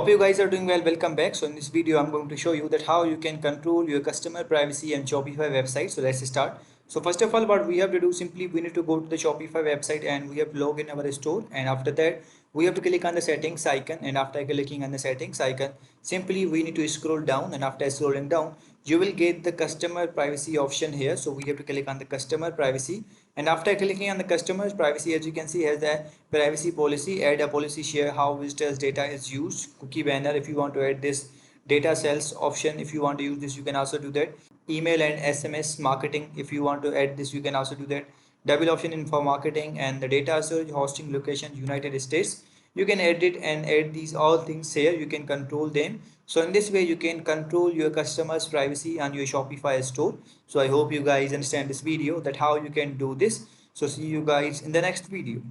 Hope you guys are doing well. Welcome back. So in this video I'm going to show you that how you can control your customer privacy and Shopify website. So let's start. So first of all, what we have to do, simply we need to go to the Shopify website and we have to log in our store, and after that we have to click on the settings icon, and after clicking on the settings icon, simply we need to scroll down, and after scrolling down you will get the customer privacy option here. So we have to click on the customer privacy, and after clicking on the customer privacy, as you can see, has the privacy policy, add a policy, share how visitors data is used, cookie banner. If you want to add this data cells option, if you want to use this, you can also do that. Email and SMS marketing, if you want to add this, you can also do that. Double option info marketing, and the data storage, hosting location United States, you can edit and add these all things here. You can control them. So in this way you can control your customers privacy on your Shopify store. So I hope you guys understand this video, that how you can do this. So see you guys in the next video.